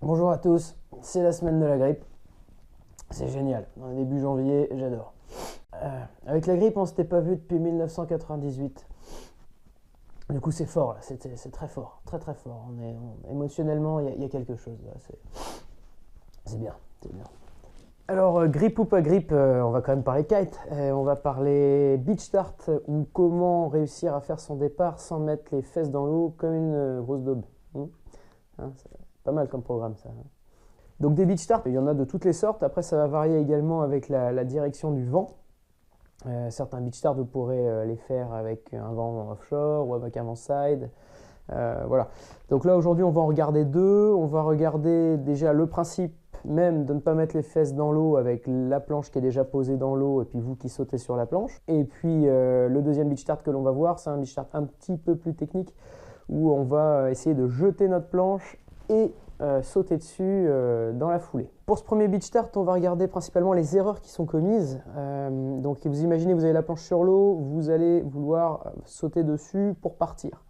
Bonjour à tous, c'est la semaine de la grippe. C'est génial, on est début janvier, j'adore. Avec la grippe, on s'était pas vu depuis 1998. Du coup, c'est fort là, c'est très fort, très très fort. Émotionnellement, il y a quelque chose là. C'est bien, c'est bien. Alors, grippe ou pas grippe, on va quand même parler kite. On va parler beach start ou comment réussir à faire son départ sans mettre les fesses dans l'eau comme une grosse daube. C'est pas mal comme programme ça. Donc des beach start, il y en a de toutes les sortes. Après, ça va varier également avec la direction du vent. Certains beach start, vous pourrez les faire avec un vent offshore ou avec un vent side. Voilà. Donc là, aujourd'hui, on va en regarder deux. On va regarder déjà le principe même de ne pas mettre les fesses dans l'eau avec la planche qui est déjà posée dans l'eau et puis vous qui sautez sur la planche. Et puis le deuxième beach start que l'on va voir, c'est un beach start un petit peu plus technique où on va essayer de jeter notre planche et sauter dessus dans la foulée. Pour ce premier beach start, on va regarder principalement les erreurs qui sont commises. Donc vous imaginez, vous avez la planche sur l'eau, vous allez vouloir sauter dessus pour partir.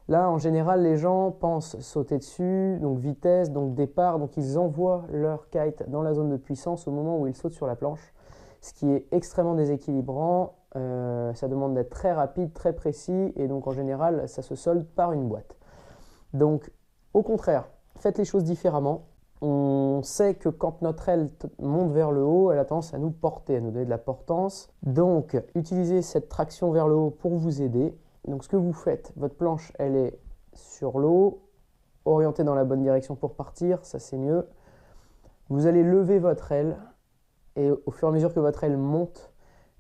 Là, en général, les gens pensent sauter dessus, donc vitesse, donc départ, donc ils envoient leur kite dans la zone de puissance au moment où ils sautent sur la planche, ce qui est extrêmement déséquilibrant. Ça demande d'être très rapide, très précis, et donc en général, ça se solde par une boîte. Donc, au contraire, faites les choses différemment. On sait que quand notre aile monte vers le haut, elle a tendance à nous porter, à nous donner de la portance. Donc, utilisez cette traction vers le haut pour vous aider. Donc ce que vous faites, votre planche, elle est sur l'eau, orientée dans la bonne direction pour partir, ça c'est mieux. Vous allez lever votre aile et au fur et à mesure que votre aile monte,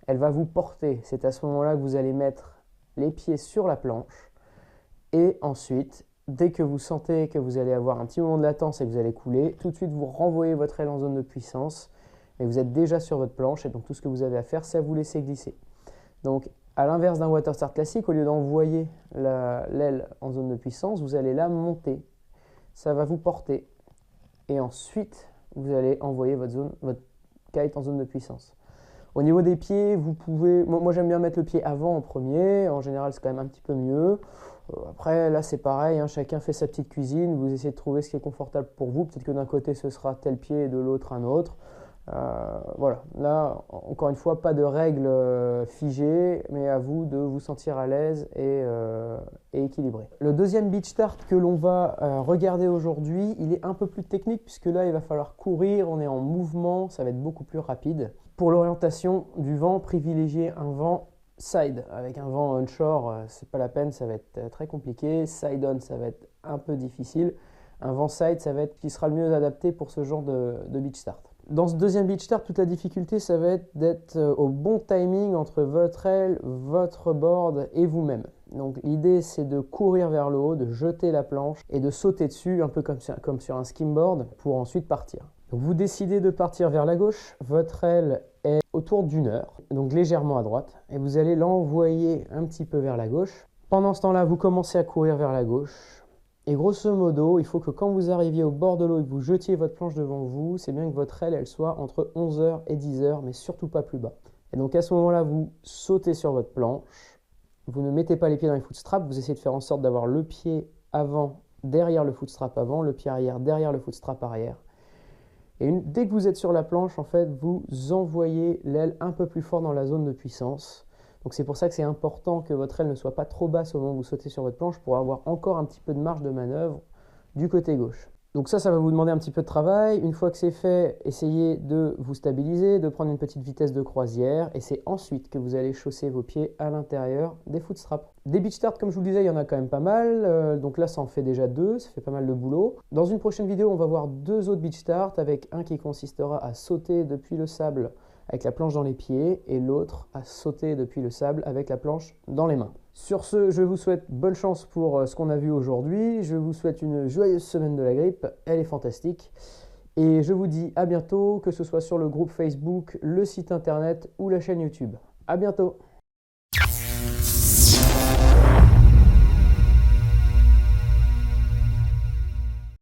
elle va vous porter. C'est à ce moment-là que vous allez mettre les pieds sur la planche et ensuite, dès que vous sentez que vous allez avoir un petit moment de latence et que vous allez couler, tout de suite vous renvoyez votre aile en zone de puissance et vous êtes déjà sur votre planche et donc tout ce que vous avez à faire, c'est à vous laisser glisser. Donc à l'inverse d'un water start classique, au lieu d'envoyer l'aile en zone de puissance, vous allez la monter. Ça va vous porter. Et ensuite, vous allez envoyer votre kite en zone de puissance. Au niveau des pieds, vous pouvez... Moi, j'aime bien mettre le pied avant en premier. En général, c'est quand même un petit peu mieux. Après, là, c'est pareil. Chacun fait sa petite cuisine. Vous essayez de trouver ce qui est confortable pour vous. Peut-être que d'un côté, ce sera tel pied et de l'autre, un autre. Voilà, là encore une fois, pas de règles figées, mais à vous de vous sentir à l'aise et équilibré. Le deuxième beach start que l'on va regarder aujourd'hui, il est un peu plus technique puisque là il va falloir courir, on est en mouvement, ça va être beaucoup plus rapide. Pour l'orientation du vent, privilégiez un vent side. Avec un vent onshore, c'est pas la peine, ça va être très compliqué. Side on, ça va être un peu difficile. Un vent side, ça va être ce qui sera le mieux adapté pour ce genre de beach start. Dans ce deuxième beach start, toute la difficulté, ça va être d'être au bon timing entre votre aile, votre board et vous-même. Donc l'idée, c'est de courir vers le haut, de jeter la planche et de sauter dessus, un peu comme sur un skimboard, pour ensuite partir. Donc vous décidez de partir vers la gauche, votre aile est autour d'une heure, donc légèrement à droite, et vous allez l'envoyer un petit peu vers la gauche. Pendant ce temps-là, vous commencez à courir vers la gauche. Et grosso modo, il faut que quand vous arriviez au bord de l'eau et que vous jetiez votre planche devant vous, c'est bien que votre aile, elle soit entre 11h et 10h, mais surtout pas plus bas. Et donc à ce moment-là, vous sautez sur votre planche, vous ne mettez pas les pieds dans les footstraps, vous essayez de faire en sorte d'avoir le pied avant, derrière le footstrap avant, le pied arrière, derrière le footstrap arrière. Et dès que vous êtes sur la planche, en fait, vous envoyez l'aile un peu plus fort dans la zone de puissance. Donc c'est pour ça que c'est important que votre aile ne soit pas trop basse au moment où vous sautez sur votre planche pour avoir encore un petit peu de marge de manœuvre du côté gauche. Donc ça va vous demander un petit peu de travail. Une fois que c'est fait, essayez de vous stabiliser, de prendre une petite vitesse de croisière et c'est ensuite que vous allez chausser vos pieds à l'intérieur des footstraps. Des beach starts, comme je vous le disais, il y en a quand même pas mal. Donc là, ça en fait déjà deux, ça fait pas mal de boulot. Dans une prochaine vidéo, on va voir deux autres beach starts avec un qui consistera à sauter depuis le sable avec la planche dans les pieds et l'autre à sauter depuis le sable avec la planche dans les mains. Sur ce, je vous souhaite bonne chance pour ce qu'on a vu aujourd'hui. Je vous souhaite une joyeuse semaine de la grippe, elle est fantastique. Et je vous dis à bientôt, que ce soit sur le groupe Facebook, le site internet ou la chaîne YouTube. À bientôt!